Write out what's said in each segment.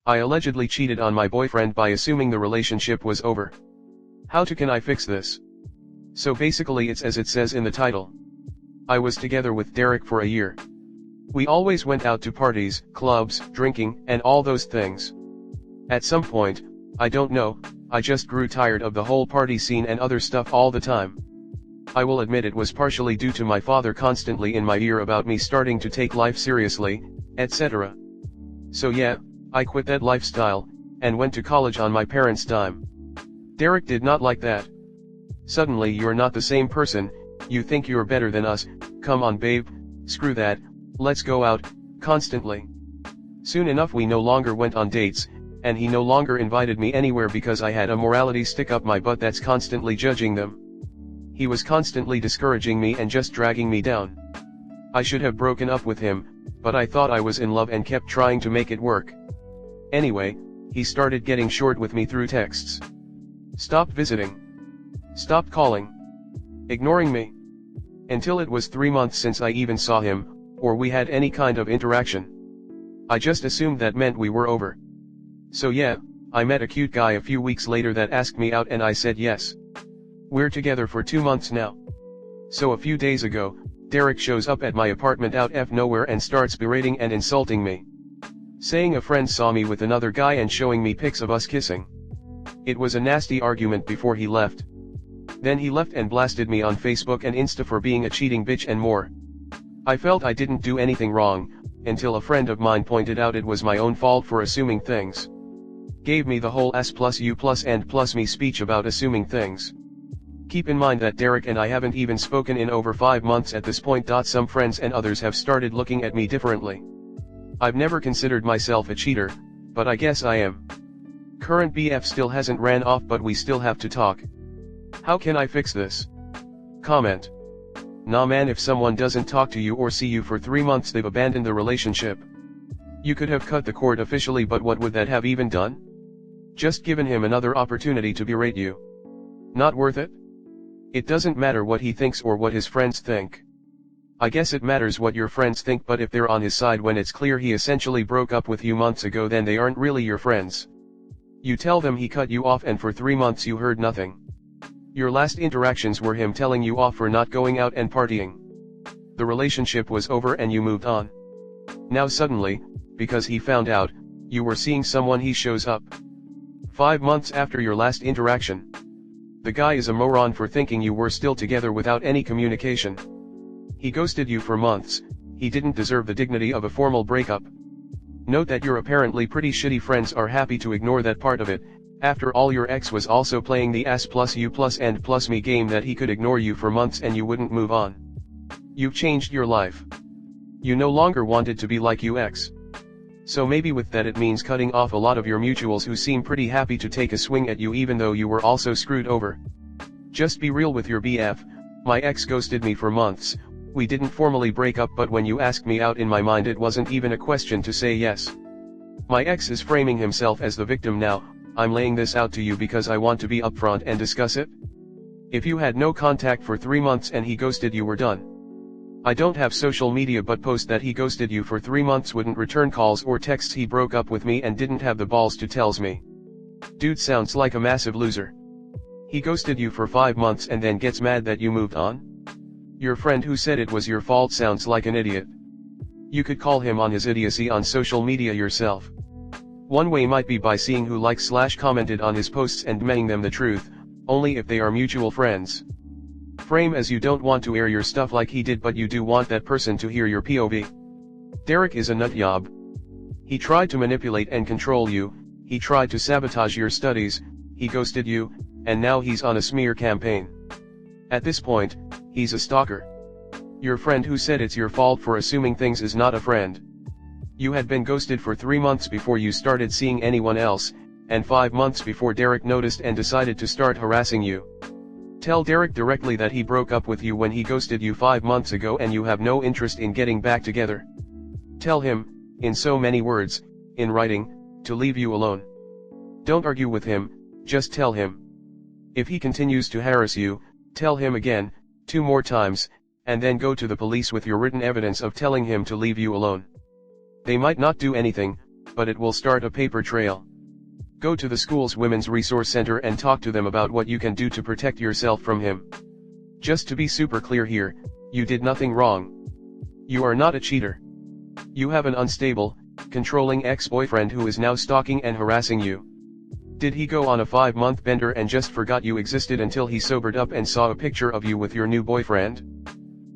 I allegedly cheated on my boyfriend by assuming the relationship was over. Can I fix this? So basically it's as it says in the title. I was together with Derek for a year. We always went out to parties, clubs, drinking, and all those things. At some point, I don't know, I just grew tired of the whole party scene and other stuff all the time. I will admit it was partially due to my father constantly in my ear about me starting to take life seriously, etc. So yeah, I quit that lifestyle, and went to college on my parents' dime. Derek did not like that. Suddenly you're not the same person, you think you're better than us, come on babe, screw that, let's go out, constantly. Soon enough we no longer went on dates, and he no longer invited me anywhere because I had a morality stick up my butt that's constantly judging them. He was constantly discouraging me and just dragging me down. I should have broken up with him, but I thought I was in love and kept trying to make it work. Anyway, he started getting short with me through texts. Stopped visiting. Stopped calling. Ignoring me. Until it was 3 months since I even saw him, or we had any kind of interaction. I just assumed that meant we were over. So yeah, I met a cute guy a few weeks later that asked me out and I said yes. We're together for 2 months now. So a few days ago, Derek shows up at my apartment out of nowhere and starts berating and insulting me. Saying a friend saw me with another guy and showing me pics of us kissing. It was a nasty argument before he left. Then he left and blasted me on Facebook and Insta for being a cheating bitch and more. I felt I didn't do anything wrong, until a friend of mine pointed out it was my own fault for assuming things. Gave me the whole S plus you plus and plus me speech about assuming things. Keep in mind that Derek and I haven't even spoken in over 5 months at this point. Some friends and others have started looking at me differently. I've never considered myself a cheater, but I guess I am. Current BF still hasn't ran off but we still have to talk. How can I fix this? Comment. Nah man, if someone doesn't talk to you or see you for 3 months they've abandoned the relationship. You could have cut the cord officially, but what would that have even done? Just given him another opportunity to berate you. Not worth it? It doesn't matter what he thinks or what his friends think. I guess it matters what your friends think, but if they're on his side when it's clear he essentially broke up with you months ago, then they aren't really your friends. You tell them he cut you off and for 3 months you heard nothing. Your last interactions were him telling you off for not going out and partying. The relationship was over and you moved on. Now suddenly, because he found out, you were seeing someone, he shows up. 5 months after your last interaction. The guy is a moron for thinking you were still together without any communication. He ghosted you for months, he didn't deserve the dignity of a formal breakup. Note that your apparently pretty shitty friends are happy to ignore that part of it. After all, your ex was also playing the S plus you plus and plus me game that he could ignore you for months and you wouldn't move on. You've changed your life. You no longer wanted to be like your ex. So maybe with that it means cutting off a lot of your mutuals who seem pretty happy to take a swing at you even though you were also screwed over. Just be real with your BF. My ex ghosted me for months. We didn't formally break up, but when you asked me out, in my mind it wasn't even a question to say yes. My ex is framing himself as the victim now. I'm laying this out to you because I want to be upfront and discuss it. If you had no contact for 3 months and he ghosted you, were done. I don't have social media, but post that he ghosted you for 3 months, wouldn't return calls or texts, he broke up with me and didn't have the balls to tells me. Dude sounds like a massive loser. He ghosted you for 5 months and then gets mad that you moved on? Your friend who said it was your fault sounds like an idiot. You could call him on his idiocy on social media yourself. One way might be by seeing who liked/commented on his posts and menting them the truth, only if they are mutual friends. Frame as you don't want to air your stuff like he did, but you do want that person to hear your POV. Derek is a nut job. He tried to manipulate and control you, he tried to sabotage your studies, he ghosted you, and now he's on a smear campaign. At this point, he's a stalker. Your friend who said it's your fault for assuming things is not a friend. You had been ghosted for 3 months before you started seeing anyone else, and 5 months before Derek noticed and decided to start harassing you. Tell Derek directly that he broke up with you when he ghosted you 5 months ago and you have no interest in getting back together. Tell him, in so many words, in writing, to leave you alone. Don't argue with him, just tell him. If he continues to harass you, tell him again, 2 more times, and then go to the police with your written evidence of telling him to leave you alone. They might not do anything, but it will start a paper trail. Go to the school's Women's Resource Center and talk to them about what you can do to protect yourself from him. Just to be super clear here, you did nothing wrong. You are not a cheater. You have an unstable, controlling ex-boyfriend who is now stalking and harassing you. Did he go on a 5-month bender and just forgot you existed until he sobered up and saw a picture of you with your new boyfriend?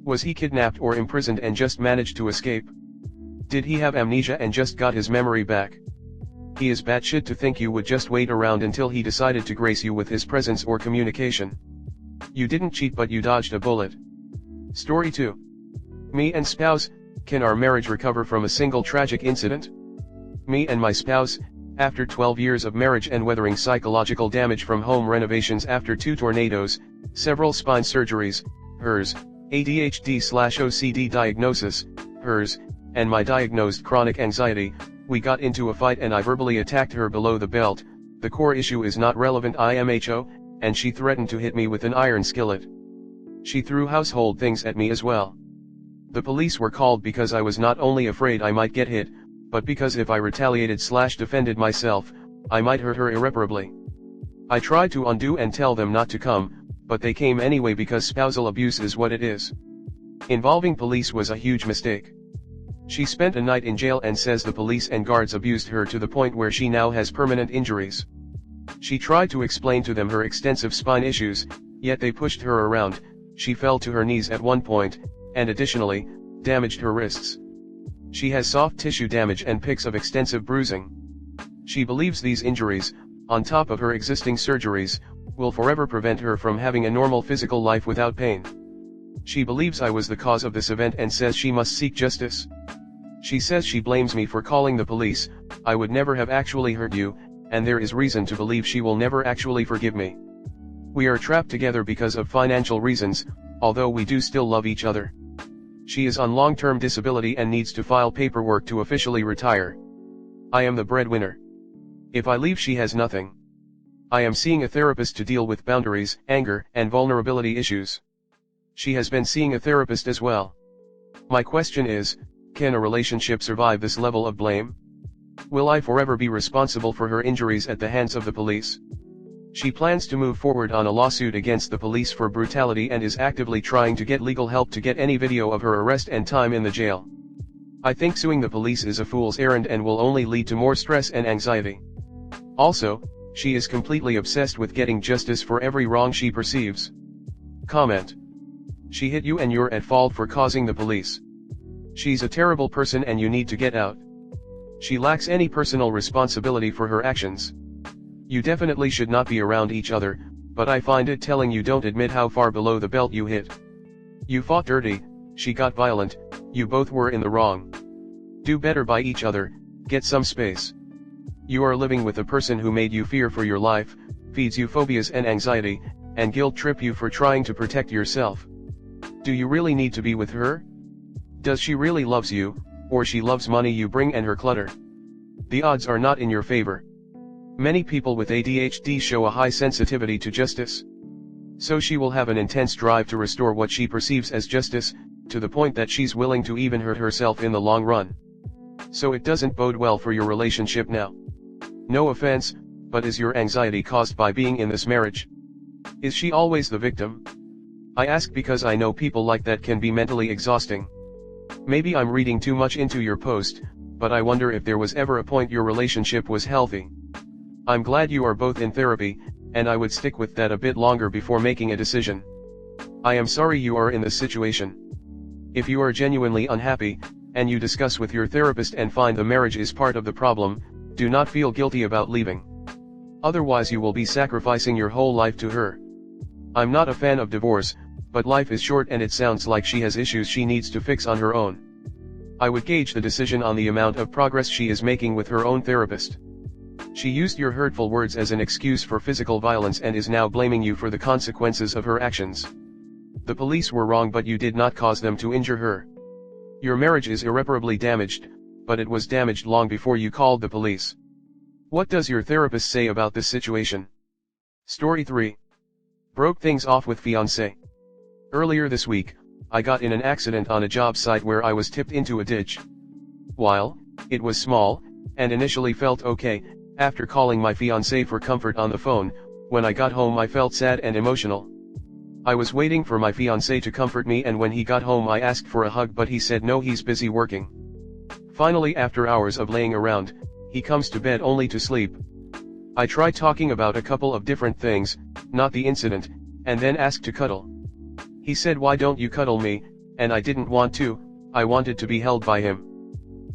Was he kidnapped or imprisoned and just managed to escape? Did he have amnesia and just got his memory back? He is batshit to think you would just wait around until he decided to grace you with his presence or communication. You didn't cheat, but you dodged a bullet. Story 2. Me and spouse, can our marriage recover from a single tragic incident? Me and my spouse, after 12 years of marriage and weathering psychological damage from home renovations after 2 tornadoes, several spine surgeries, hers, ADHD/OCD diagnosis, hers, and my diagnosed chronic anxiety, we got into a fight and I verbally attacked her below the belt. The core issue is not relevant IMHO, and she threatened to hit me with an iron skillet. She threw household things at me as well. The police were called because I was not only afraid I might get hit, but because if I retaliated/defended myself, I might hurt her irreparably. I tried to undo and tell them not to come, but they came anyway because spousal abuse is what it is. Involving police was a huge mistake. She spent a night in jail and says the police and guards abused her to the point where she now has permanent injuries. She tried to explain to them her extensive spine issues, yet they pushed her around. She fell to her knees at one point, and additionally, damaged her wrists. She has soft tissue damage and pics of extensive bruising. She believes these injuries, on top of her existing surgeries, will forever prevent her from having a normal physical life without pain. She believes I was the cause of this event and says she must seek justice. She says she blames me for calling the police. I would never have actually hurt you, and there is reason to believe she will never actually forgive me. We are trapped together because of financial reasons, although we do still love each other. She is on long-term disability and needs to file paperwork to officially retire. I am the breadwinner. If I leave, she has nothing. I am seeing a therapist to deal with boundaries, anger, and vulnerability issues. She has been seeing a therapist as well. My question is, can a relationship survive this level of blame? Will I forever be responsible for her injuries at the hands of the police? She plans to move forward on a lawsuit against the police for brutality and is actively trying to get legal help to get any video of her arrest and time in the jail. I think suing the police is a fool's errand and will only lead to more stress and anxiety. Also, she is completely obsessed with getting justice for every wrong she perceives. Comment. She hit you and you're at fault for causing the police. She's a terrible person and you need to get out. She lacks any personal responsibility for her actions. You definitely should not be around each other, but I find it telling you don't admit how far below the belt you hit. You fought dirty, she got violent, you both were in the wrong. Do better by each other, get some space. You are living with a person who made you fear for your life, feeds you phobias and anxiety, and guilt trip you for trying to protect yourself. Do you really need to be with her? Does she really loves you, or she loves money you bring and her clutter? The odds are not in your favor. Many people with ADHD show a high sensitivity to justice. So she will have an intense drive to restore what she perceives as justice, to the point that she's willing to even hurt herself in the long run. So it doesn't bode well for your relationship now. No offense, but is your anxiety caused by being in this marriage? Is she always the victim? I ask because I know people like that can be mentally exhausting. Maybe I'm reading too much into your post, but I wonder if there was ever a point your relationship was healthy. I'm glad you are both in therapy, and I would stick with that a bit longer before making a decision. I am sorry you are in this situation. If you are genuinely unhappy, and you discuss with your therapist and find the marriage is part of the problem, do not feel guilty about leaving. Otherwise you will be sacrificing your whole life to her. I'm not a fan of divorce, but life is short and it sounds like she has issues she needs to fix on her own. I would gauge the decision on the amount of progress she is making with her own therapist. She used your hurtful words as an excuse for physical violence and is now blaming you for the consequences of her actions. The police were wrong, but you did not cause them to injure her. Your marriage is irreparably damaged, but it was damaged long before you called the police. What does your therapist say about this situation? Story 3. Broke things off with fiancé. Earlier this week, I got in an accident on a job site where I was tipped into a ditch. While it was small, and initially felt okay. After calling my fiancé for comfort on the phone, when I got home I felt sad and emotional. I was waiting for my fiancé to comfort me, and when he got home I asked for a hug, but he said no, he's busy working. Finally, after hours of laying around, he comes to bed only to sleep. I tried talking about a couple of different things, not the incident, and then asked to cuddle. He said, "Why don't you cuddle me?" And I didn't want to. I wanted to be held by him.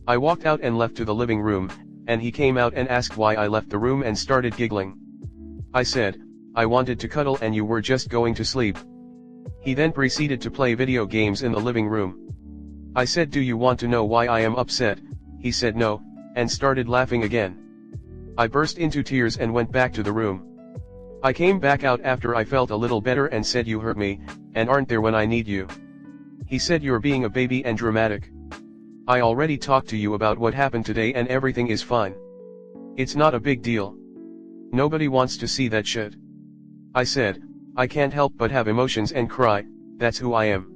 I walked out and left to the living room, and he came out and asked why I left the room and started giggling. I said, "I wanted to cuddle and you were just going to sleep." He then proceeded to play video games in the living room. I said, "Do you want to know why I am upset?" He said no, and started laughing again. I burst into tears and went back to the room. I came back out after I felt a little better and said, "You hurt me, and aren't there when I need you." He said, "You're being a baby and dramatic. I already talked to you about what happened today and everything is fine. It's not a big deal. Nobody wants to see that shit." I said, "I can't help but have emotions and cry, that's who I am."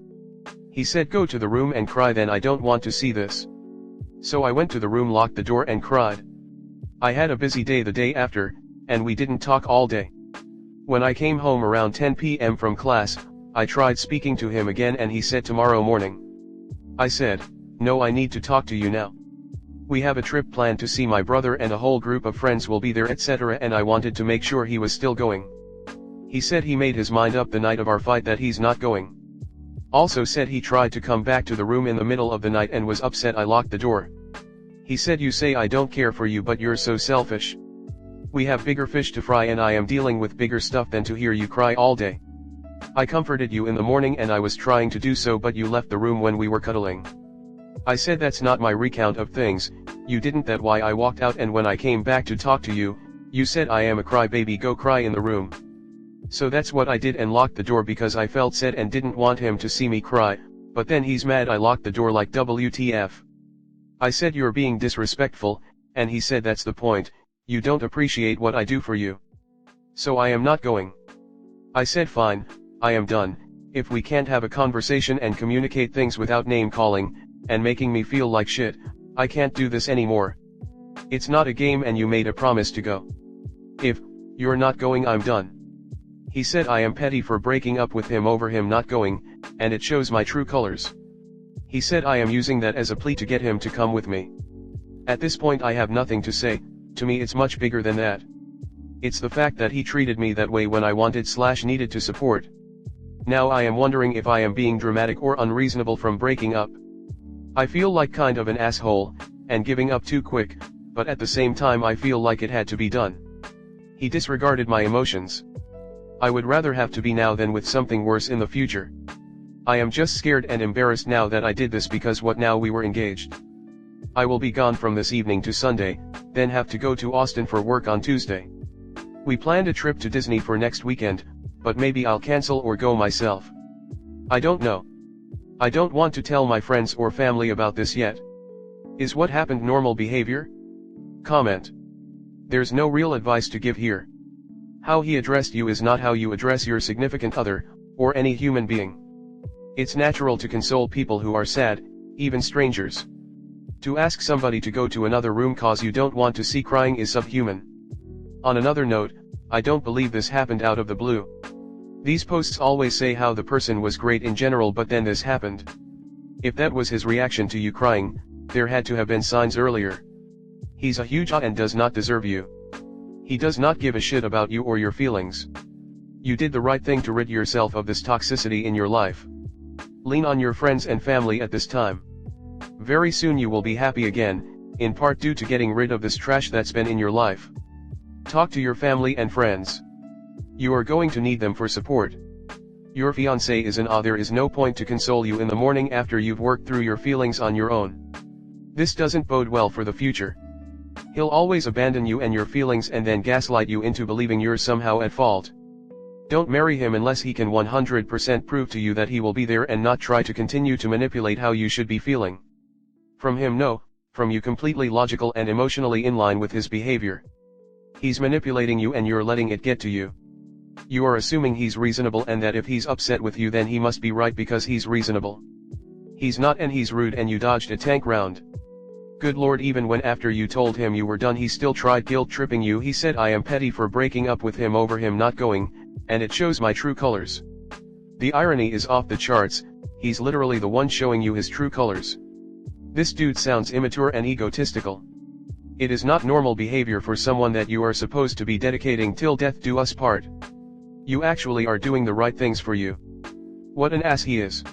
He said, "Go to the room and cry then, I don't want to see this." So I went to the room, locked the door and cried. I had a busy day the day after, and we didn't talk all day. When I came home around 10 p.m. from class, I tried speaking to him again and he said tomorrow morning. I said, "No, I need to talk to you now. We have a trip planned to see my brother and a whole group of friends will be there, etc., and I wanted to make sure he was still going." He said he made his mind up the night of our fight that he's not going. Also said he tried to come back to the room in the middle of the night and was upset I locked the door. He said, "You say I don't care for you, but you're so selfish. We have bigger fish to fry and I am dealing with bigger stuff than to hear you cry all day. I comforted you in the morning and I was trying to do so, but you left the room when we were cuddling." I said, "That's not my recount of things, you didn't, that why I walked out, and when I came back to talk to you, you said I am a crybaby, go cry in the room." So that's what I did and locked the door because I felt sad and didn't want him to see me cry, but then he's mad I locked the door, like WTF. I said, "You're being disrespectful," and he said, "That's the point, you don't appreciate what I do for you. So I am not going." I said, "Fine, I am done. If we can't have a conversation and communicate things without name calling, and making me feel like shit, I can't do this anymore. It's not a game and you made a promise to go. If you're not going, I'm done." He said I am petty for breaking up with him over him not going, and it shows my true colors. He said I am using that as a plea to get him to come with me. At this point I have nothing to say. To me it's much bigger than that. It's the fact that he treated me that way when I wanted/needed to support. Now I am wondering if I am being dramatic or unreasonable from breaking up. I feel like kind of an asshole, and giving up too quick, but at the same time I feel like it had to be done. He disregarded my emotions. I would rather have to be now than with something worse in the future. I am just scared and embarrassed now that I did this, because what now, we were engaged. I will be gone from this evening to Sunday, then have to go to Austin for work on Tuesday. We planned a trip to Disney for next weekend, but maybe I'll cancel or go myself. I don't know. I don't want to tell my friends or family about this yet. Is what happened normal behavior? Comment. There's no real advice to give here. How he addressed you is not how you address your significant other, or any human being. It's natural to console people who are sad, even strangers. To ask somebody to go to another room cause you don't want to see crying is subhuman. On another note, I don't believe this happened out of the blue. These posts always say how the person was great in general, but then this happened. If that was his reaction to you crying, there had to have been signs earlier. He's a huge and does not deserve you. He does not give a shit about you or your feelings. You did the right thing to rid yourself of this toxicity in your life. Lean on your friends and family at this time. Very soon you will be happy again, in part due to getting rid of this trash that's been in your life. Talk to your family and friends. You are going to need them for support. Your fiancé is there is no point to console you in the morning after you've worked through your feelings on your own. This doesn't bode well for the future. He'll always abandon you and your feelings and then gaslight you into believing you're somehow at fault. Don't marry him unless he can 100% prove to you that he will be there and not try to continue to manipulate how you should be feeling. From him, no. From you, completely logical and emotionally in line with his behavior. He's manipulating you and you're letting it get to you. You are assuming he's reasonable and that if he's upset with you then he must be right because he's reasonable. He's not, and he's rude and you dodged a tank round. Good lord, even when after you told him you were done he still tried guilt tripping you. He said I am petty for breaking up with him over him not going, and it shows my true colors. The irony is off the charts, he's literally the one showing you his true colors. This dude sounds immature and egotistical. It is not normal behavior for someone that you are supposed to be dedicating till death do us part. You actually are doing the right things for you. What an ass he is.